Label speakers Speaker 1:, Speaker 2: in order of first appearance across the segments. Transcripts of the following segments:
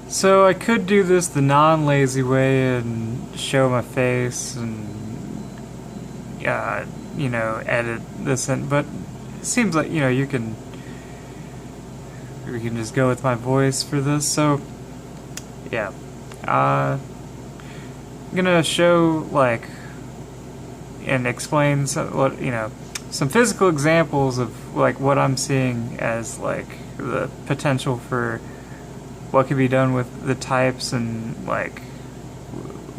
Speaker 1: So I could do this the non-lazy way and show my face and edit this in, but it seems like we can just go with my voice for this. So yeah, I'm gonna show like and explain some physical examples of like what I'm seeing as like the potential for what could be done with the types and like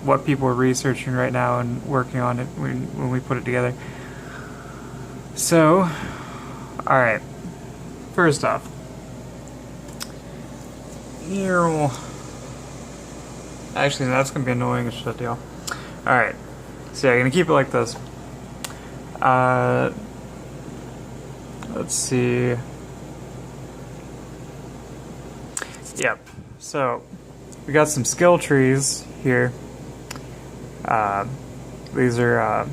Speaker 1: what people are researching right now and working on it when we put it together. So, alright. First off, actually, that's going to be annoying as shit, y'all. Alright. So, yeah, I'm going to keep it like this. Let's see. Yep. So, we got some skill trees here. These are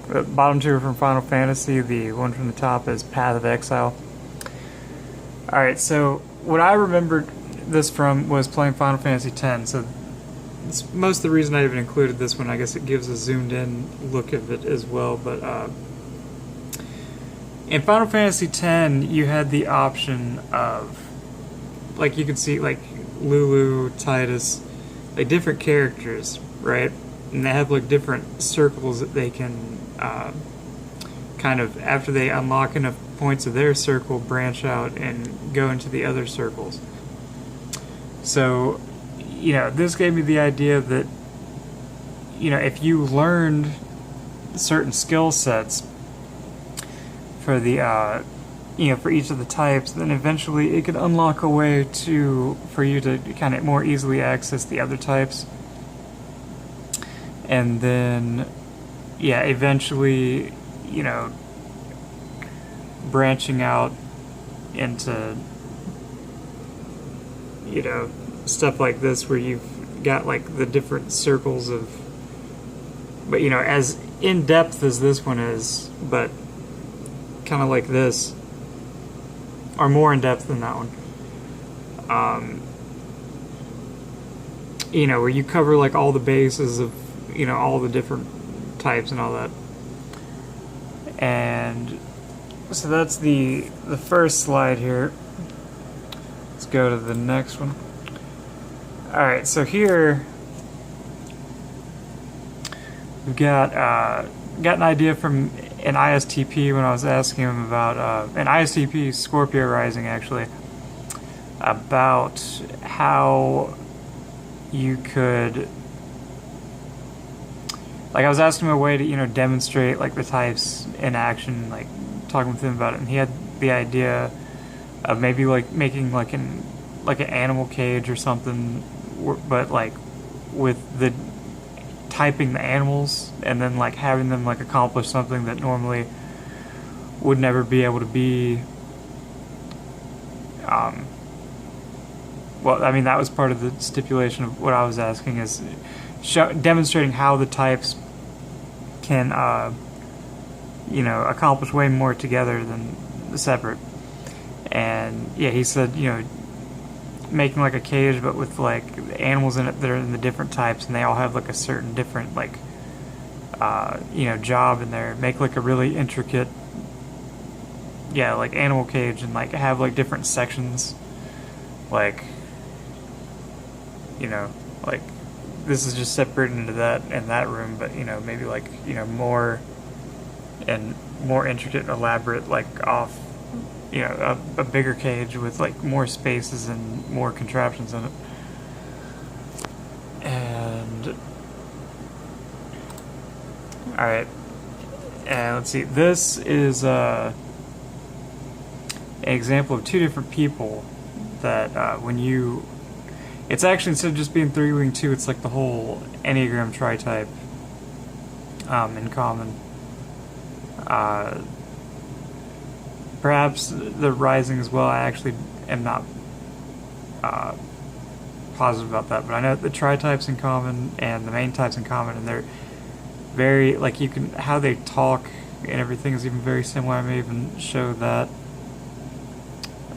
Speaker 1: the bottom two are from Final Fantasy. The one from the top is Path of Exile. Alright, so what I remembered this from was playing Final Fantasy X. So it's most of the reason I even included this one. I guess it gives a zoomed in look of it as well. But in Final Fantasy X, you had the option of, like, you could see like Lulu, Tidus, like different characters, right? And they have like different circles that they can kind of, after they unlock enough points of their circle, branch out and go into the other circles. So, this gave me the idea that, if you learned certain skill sets for the, for each of the types, then eventually it could unlock a way for you to kind of more easily access the other types. And then, eventually, branching out into, stuff like this where you've got like the different circles of, but as in depth as this one is, but kind of like this, or more in depth than that one. Where you cover like all the bases of all the different types and all that. And so that's the first slide here. Let's go to the next one. Alright, so here we've got an idea from an ISTP when I was asking him about an ISTP Scorpio Rising, actually, about how you could, like, I was asking him a way to demonstrate like the types in action, like talking with him about it, and he had the idea of maybe like making like an animal cage or something, but like with the typing the animals and then like having them like accomplish something that normally would never be able to be. Well, I mean, that was part of the stipulation of what I was asking, is demonstrating how the types can accomplish way more together than separate. And yeah, he said making like a cage but with like animals in it that are in the different types, and they all have like a certain different like job in there. Make like a really intricate like animal cage, and like have like different sections, like like this is just separated into that and that room, but maybe like more and more intricate and elaborate, like off a bigger cage with like more spaces and more contraptions in it. And alright, and let's see, this is an example of two different people that when you, it's actually, instead of just being 3-wing 2, it's like the whole Enneagram tri-type in common. Perhaps the Rising as well. I actually am not positive about that, but I know the tri-types in common and the main types in common, and they're very, like, you can, how they talk and everything is even very similar. I may even show that.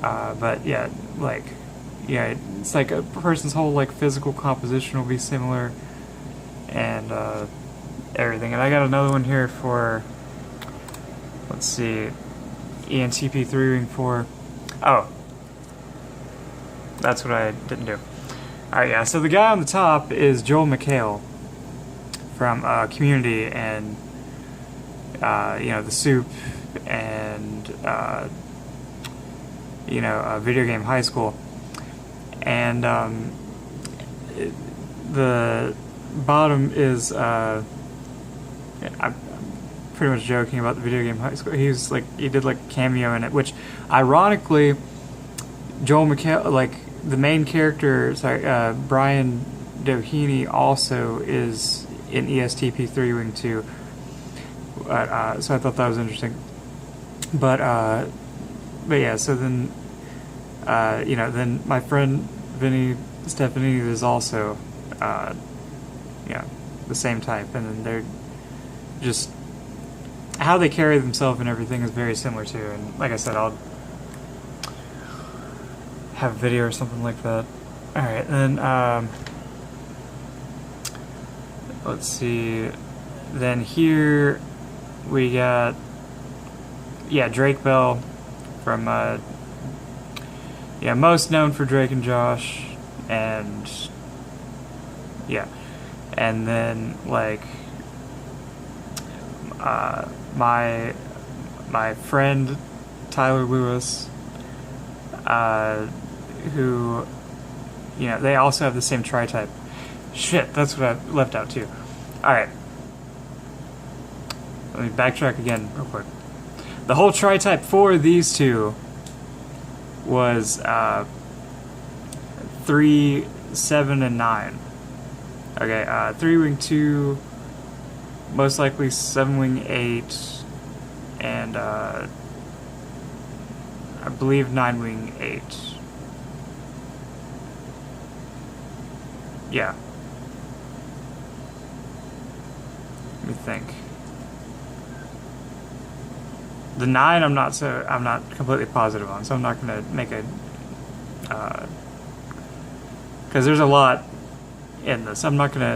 Speaker 1: But yeah, like, yeah, it's like a person's whole like physical composition will be similar, and everything. And I got another one here for, let's see, ENTP 3 Wing 4. Oh, that's what I didn't do. Alright, yeah, so the guy on the top is Joel McHale from Community and, The Soup and, Video Game High School. And the bottom is, I'm pretty much joking about the Video Game High School. He did like a cameo in it, which, ironically, Joel McHale, like, the main character, Brian Doheny also is in ESTP 3 Wing 2. So I thought that was interesting. But yeah, so then, then my friend Vinny Stefanini is also, the same type. And then they're just, how they carry themselves and everything is very similar too. And like I said, I'll have a video or something like that. Alright, then, let's see. Then here we got, Drake Bell from, most known for Drake and Josh, and, and then, like, my friend Tyler Lewis, who, they also have the same tri-type. Shit, that's what I left out too. Alright. Let me backtrack again real quick. The whole tri-type for these two was 3, 7, and 9. Okay, 3 Wing 2, most likely 7 Wing 8, and I believe 9 Wing 8. Yeah. Let me think. The 9 I'm not completely positive on, so I'm not gonna make a because there's a lot in this. I'm not gonna